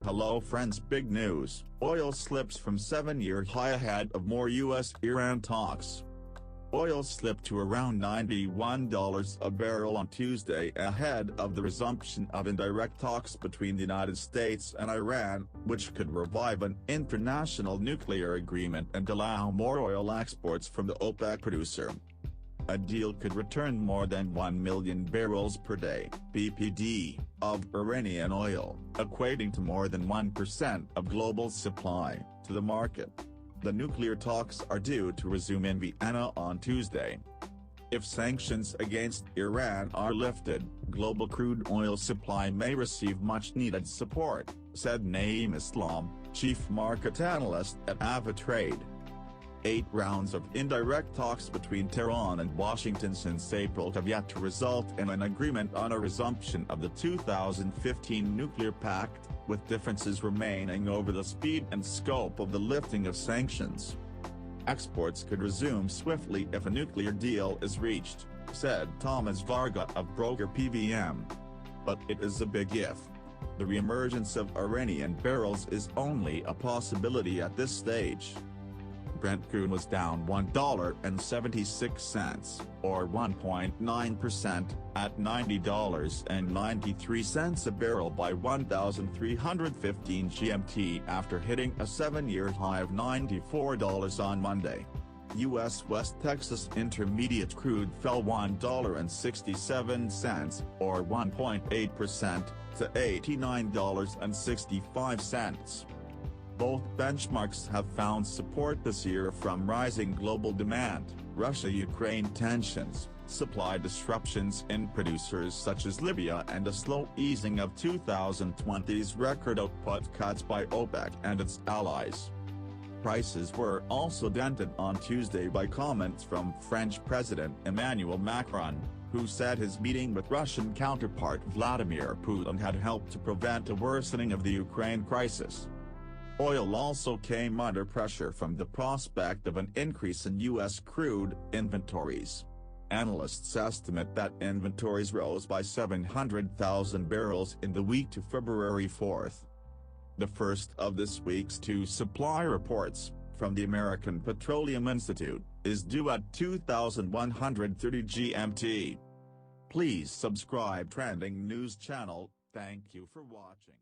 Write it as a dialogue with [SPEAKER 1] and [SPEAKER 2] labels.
[SPEAKER 1] Hello friends, big news. Oil slips from 7-year high ahead of more US-Iran talks. Oil slipped to around $91 a barrel on Tuesday ahead of the resumption of indirect talks between the United States and Iran, which could revive an international nuclear agreement and allow more oil exports from the OPEC producer. A deal could return more than 1 million barrels per day (BPD) of Iranian oil, equating to more than 1% of global supply, to the market. The nuclear talks are due to resume in Vienna on Tuesday. If sanctions against Iran are lifted, global crude oil supply may receive much-needed support, said Naeem Aslam, chief market analyst at Avatrade. 8 rounds of indirect talks between Tehran and Washington since April have yet to result in an agreement on a resumption of the 2015 nuclear pact, with differences remaining over the speed and scope of the lifting of sanctions. Exports could resume swiftly if a nuclear deal is reached, said Thomas Varga of broker PVM. But it is a big if. The reemergence of Iranian barrels is only a possibility at this stage. Brent crude was down $1.76, or 1.9%, at $90.93 a barrel by 1,315 GMT after hitting a 7-year high of $94 on Monday. U.S. West Texas Intermediate crude fell $1.67, or 1.8%, to $89.65. Both benchmarks have found support this year from rising global demand, Russia-Ukraine tensions, supply disruptions in producers such as Libya and a slow easing of 2020's record output cuts by OPEC and its allies. Prices were also dented on Tuesday by comments from French President Emmanuel Macron, who said his meeting with Russian counterpart Vladimir Putin had helped to prevent a worsening of the Ukraine crisis. Oil also came under pressure from the prospect of an increase in U.S. crude inventories. Analysts estimate that inventories rose by 700,000 barrels in the week to February 4th. The first of this week's 2 supply reports, from the American Petroleum Institute, is due at 2130 GMT. Please subscribe Trending News channel. Thank you for watching.